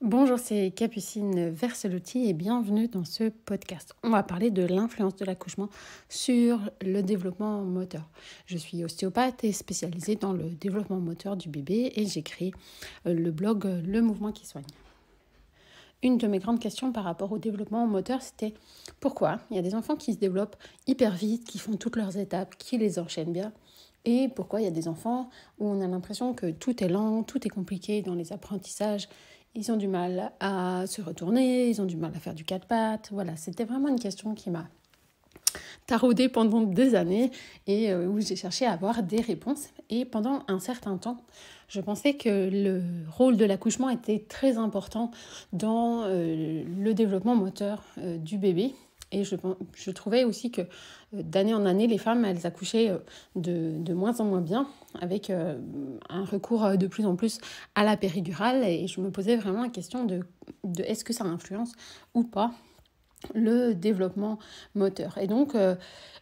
Bonjour, c'est Capucine Verselotti et bienvenue dans ce podcast. On va parler de l'influence de l'accouchement sur le développement moteur. Je suis ostéopathe et spécialisée dans le développement moteur du bébé et j'ai créé le blog Le Mouvement qui soigne. Une de mes grandes questions par rapport au développement moteur, c'était pourquoi il y a des enfants qui se développent hyper vite, qui font toutes leurs étapes, qui les enchaînent bien, et pourquoi il y a des enfants où on a l'impression que tout est lent, tout est compliqué dans les apprentissages. Ils ont du mal à se retourner, ils ont du mal à faire du quatre pattes. Voilà, c'était vraiment une question qui m'a taraudée pendant des années et où j'ai cherché à avoir des réponses. Et pendant un certain temps, je pensais que le rôle de l'accouchement était très important dans le développement moteur du bébé. Et je trouvais aussi que d'année en année, les femmes, elles accouchaient de moins en moins bien, avec un recours de plus en plus à la péridurale. Et je me posais vraiment la question de est-ce que ça influence ou pas le développement moteur. Et donc,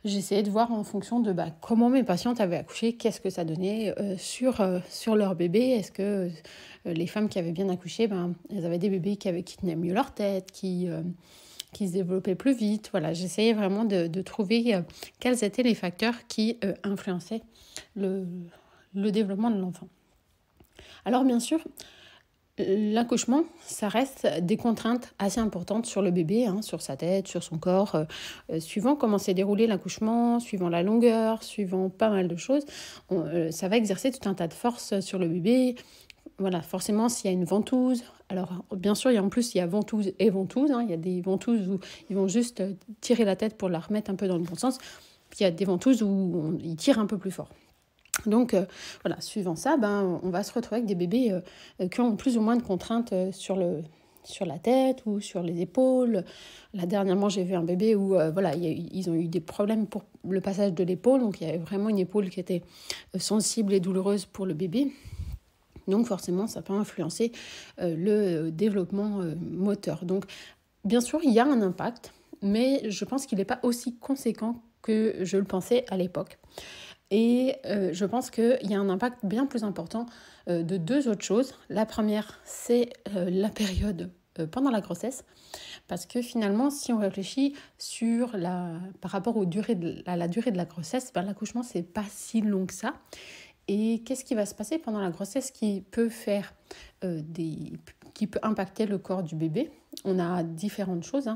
j'essayais de voir en fonction de comment mes patientes avaient accouché, qu'est-ce que ça donnait sur leur bébé. Est-ce que les femmes qui avaient bien accouché, elles avaient des bébés qui tenaient mieux leur tête, qui se développaient plus vite. Voilà, j'essayais vraiment de trouver quels étaient les facteurs qui influençaient le développement de l'enfant. Alors bien sûr, l'accouchement, ça reste des contraintes assez importantes sur le bébé, sur sa tête, sur son corps, suivant comment s'est déroulé l'accouchement, suivant la longueur, suivant pas mal de choses. Ça va exercer tout un tas de force sur le bébé. Voilà, forcément, s'il y a une ventouse, alors bien sûr, il y a ventouse et ventouse. Il y a des ventouses où ils vont juste tirer la tête pour la remettre un peu dans le bon sens. Puis il y a des ventouses où ils tirent un peu plus fort. Donc voilà, suivant ça, on va se retrouver avec des bébés qui ont plus ou moins de contraintes sur la tête ou sur les épaules. Là, dernièrement, j'ai vu un bébé où ils ont eu des problèmes pour le passage de l'épaule. Donc il y avait vraiment une épaule qui était sensible et douloureuse pour le bébé. Donc forcément, ça peut influencer le développement moteur. Donc bien sûr, il y a un impact, mais je pense qu'il n'est pas aussi conséquent que je le pensais à l'époque. Et je pense qu'il y a un impact bien plus important de deux autres choses. La première, c'est la période pendant la grossesse. Parce que finalement, si on réfléchit par rapport à la durée de la grossesse, l'accouchement, c'est pas si long que ça. Et qu'est-ce qui va se passer pendant la grossesse qui peut impacter le corps du bébé? On a différentes choses,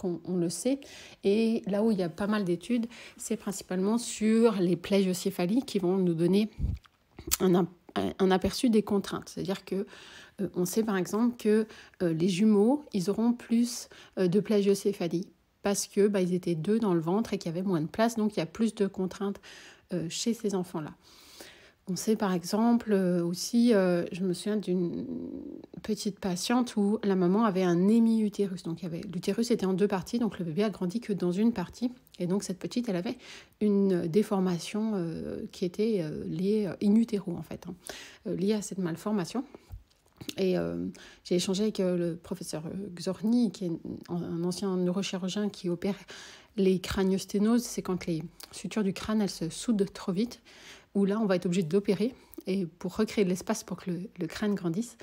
on le sait. Et là où il y a pas mal d'études, c'est principalement sur les plagiocéphalies qui vont nous donner un aperçu des contraintes. C'est-à-dire que on sait par exemple que les jumeaux, ils auront plus de plagiocéphalie parce que ils étaient deux dans le ventre et qu'il y avait moins de place, donc il y a plus de contraintes chez ces enfants-là. On sait par exemple aussi, je me souviens d'une petite patiente où la maman avait un hémi-utérus. Donc l'utérus était en deux parties, donc le bébé a grandi que dans une partie. Et donc cette petite, elle avait une déformation qui était liée in utero en fait, liée à cette malformation. Et j'ai échangé avec le professeur Xorny, qui est un ancien neurochirurgien qui opère les craniosténoses. C'est quand les sutures du crâne, elles se soudent trop vite, où là, on va être obligé d'opérer et pour recréer de l'espace pour que le crâne grandisse.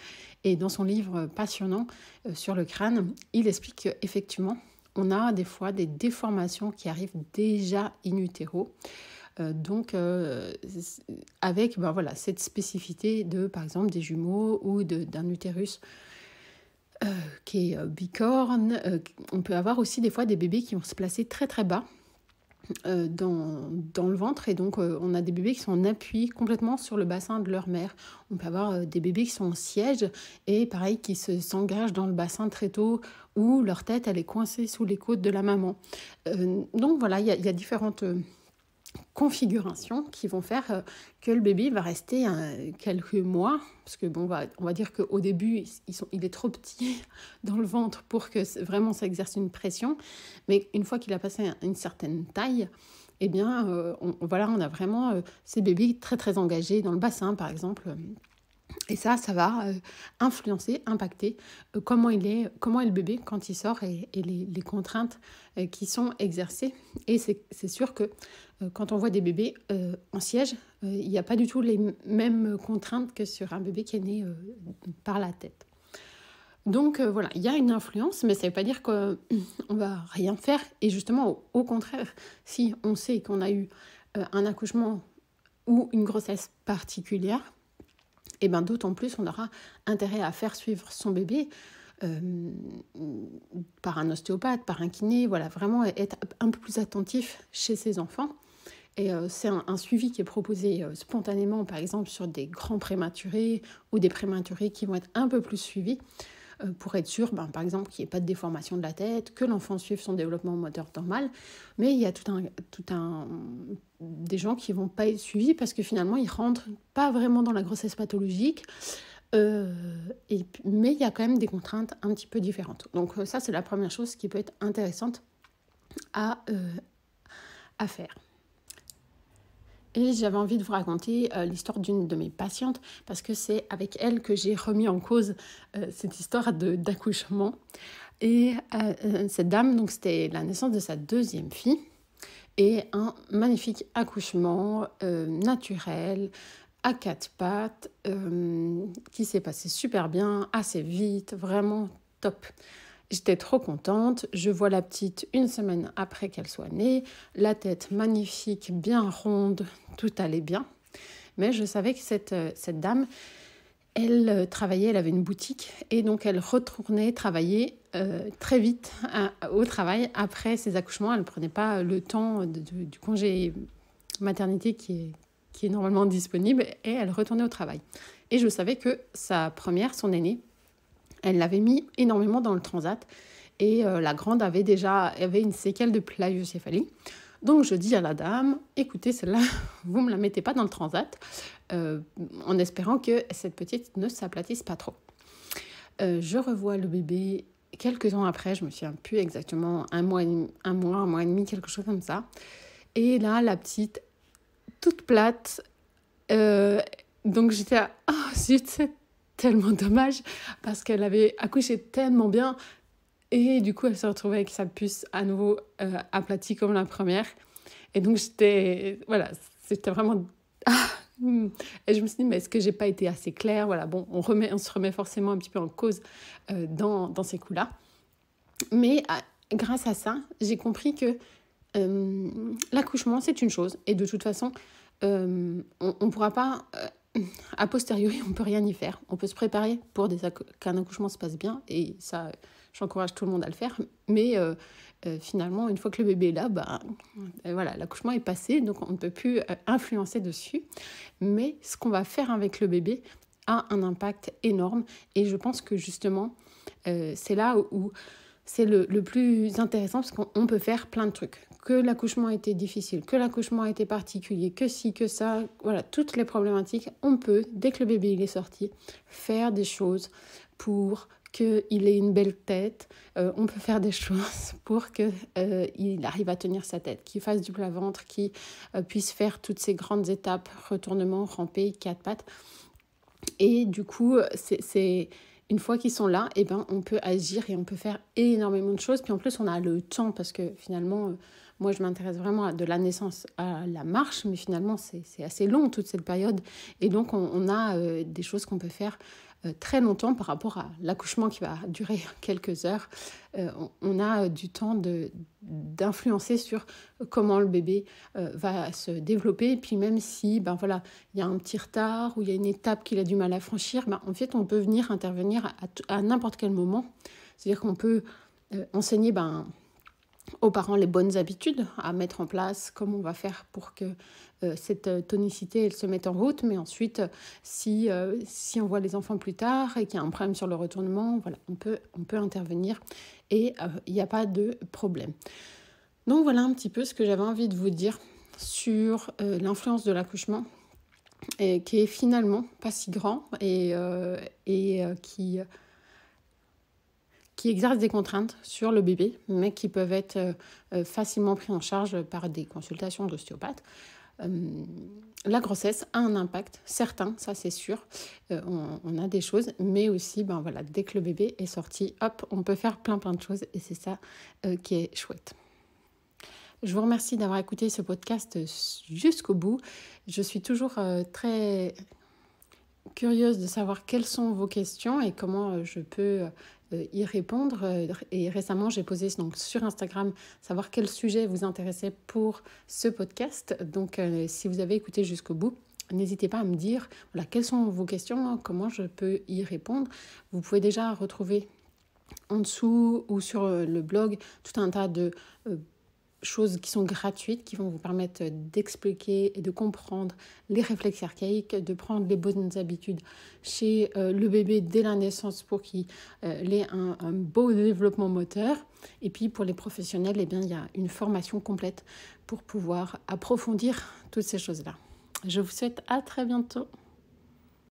Et dans son livre passionnant sur le crâne, il explique qu'effectivement, on a des fois des déformations qui arrivent déjà in utero. Donc, avec cette spécificité de, par exemple, des jumeaux ou d'un utérus qui est bicorne. On peut avoir aussi des fois des bébés qui vont se placer très très bas dans le ventre, et donc on a des bébés qui sont en appui complètement sur le bassin de leur mère. On peut avoir des bébés qui sont en siège et pareil qui s'engagent dans le bassin très tôt, où leur tête elle est coincée sous les côtes de la maman. Donc voilà, il y a différentes configurations qui vont faire que le bébé va rester quelques mois, parce que on va dire qu'au début il est trop petit dans le ventre pour que vraiment ça exerce une pression, mais une fois qu'il a passé une certaine taille, eh bien on a vraiment ces bébés très très engagés dans le bassin par exemple. Et ça va influencer, impacter comment est le bébé quand il sort et les contraintes qui sont exercées. Et c'est sûr que quand on voit des bébés en siège, il n'y a pas du tout les mêmes contraintes que sur un bébé qui est né par la tête. Donc voilà, il y a une influence, mais ça ne veut pas dire qu'on ne va rien faire. Et justement, au contraire, si on sait qu'on a eu un accouchement ou une grossesse particulière, et ben d'autant plus on aura intérêt à faire suivre son bébé par un ostéopathe, par un kiné, voilà, vraiment être un peu plus attentif chez ses enfants. Et c'est un suivi qui est proposé spontanément, par exemple sur des grands prématurés ou des prématurés qui vont être un peu plus suivis pour être sûr, par exemple, qu'il n'y ait pas de déformation de la tête, que l'enfant suive son développement moteur normal. Mais il y a des gens qui ne vont pas être suivis parce que finalement, ils ne rentrent pas vraiment dans la grossesse pathologique. Mais il y a quand même des contraintes un petit peu différentes. Donc ça, c'est la première chose qui peut être intéressante à faire. Et j'avais envie de vous raconter l'histoire d'une de mes patientes parce que c'est avec elle que j'ai remis en cause cette histoire d'accouchement. Et cette dame, donc c'était la naissance de sa deuxième fille et un magnifique accouchement naturel à 4 pattes qui s'est passé super bien, assez vite, vraiment top. J'étais trop contente, je vois la petite une semaine après qu'elle soit née, la tête magnifique, bien ronde, tout allait bien. Mais je savais que cette dame, elle travaillait, elle avait une boutique et donc elle retournait travailler très vite au travail après ses accouchements. Elle ne prenait pas le temps du congé maternité qui est normalement disponible et elle retournait au travail. Et je savais que sa première, son aînée, elle l'avait mis énormément dans le transat et la grande avait une séquelle de plagiocephalie. Donc je dis à la dame, écoutez, celle-là, vous ne me la mettez pas dans le transat en espérant que cette petite ne s'aplatisse pas trop. Je revois le bébé quelques temps après, je me souviens plus exactement, un mois et demi, quelque chose comme ça. Et là, la petite, toute plate, donc j'étais à « oh zut, c'est tellement dommage » parce qu'elle avait accouché tellement bien et du coup elle se retrouvait avec sa puce à nouveau aplatie comme la première et donc c'était vraiment et je me suis dit mais est-ce que j'ai pas été assez claire, voilà, bon, on se remet forcément un petit peu en cause dans ces coups-là, mais grâce à ça j'ai compris que l'accouchement c'est une chose et de toute façon on pourra pas a posteriori, on ne peut rien y faire. On peut se préparer pour qu'un accouchement se passe bien, et ça, j'encourage tout le monde à le faire. Mais finalement, une fois que le bébé est là, voilà, l'accouchement est passé, donc on ne peut plus influencer dessus. Mais ce qu'on va faire avec le bébé a un impact énorme. Et je pense que justement, c'est là où c'est le plus intéressant, parce qu'on peut faire plein de trucs. Que l'accouchement a été difficile, que l'accouchement a été particulier, que ci, que ça, voilà, toutes les problématiques, on peut, dès que le bébé il est sorti, faire des choses pour qu'il ait une belle tête, on peut faire des choses pour qu'il arrive à tenir sa tête, qu'il fasse du plat-ventre, qu'il puisse faire toutes ces grandes étapes, retournement, ramper, 4 pattes. Et du coup, c'est une fois qu'ils sont là, on peut agir et on peut faire énormément de choses. Puis en plus, on a le temps parce que finalement, moi, je m'intéresse vraiment de la naissance à la marche, mais finalement, c'est assez long toute cette période. Et donc, on a des choses qu'on peut faire très longtemps par rapport à l'accouchement qui va durer quelques heures. On a du temps d'influencer sur comment le bébé va se développer. Et puis même si il y a un petit retard ou il y a une étape qu'il a du mal à franchir, en fait, on peut venir intervenir à n'importe quel moment. C'est-à-dire qu'on peut enseigner aux parents les bonnes habitudes à mettre en place, comment on va faire pour que cette tonicité elle se mette en route. Mais ensuite, si on voit les enfants plus tard et qu'il y a un problème sur le retournement, voilà, on peut intervenir et il n'y a pas de problème. Donc voilà un petit peu ce que j'avais envie de vous dire sur l'influence de l'accouchement, qui est finalement pas si grand et qui exercent des contraintes sur le bébé, mais qui peuvent être facilement pris en charge par des consultations d'ostéopathes. La grossesse a un impact certain, ça c'est sûr. On a des choses, mais aussi, dès que le bébé est sorti, hop, on peut faire plein de choses et c'est ça qui est chouette. Je vous remercie d'avoir écouté ce podcast jusqu'au bout. Je suis toujours très curieuse de savoir quelles sont vos questions et comment je peux y répondre. Et récemment, j'ai posé donc, sur Instagram savoir quel sujet vous intéressait pour ce podcast. Donc, si vous avez écouté jusqu'au bout, n'hésitez pas à me dire voilà, quelles sont vos questions, comment je peux y répondre. Vous pouvez déjà retrouver en dessous ou sur le blog tout un tas de choses qui sont gratuites, qui vont vous permettre d'expliquer et de comprendre les réflexes archaïques, de prendre les bonnes habitudes chez le bébé dès la naissance pour qu'il ait un beau développement moteur. Et puis pour les professionnels, eh bien, il y a une formation complète pour pouvoir approfondir toutes ces choses-là. Je vous souhaite à très bientôt.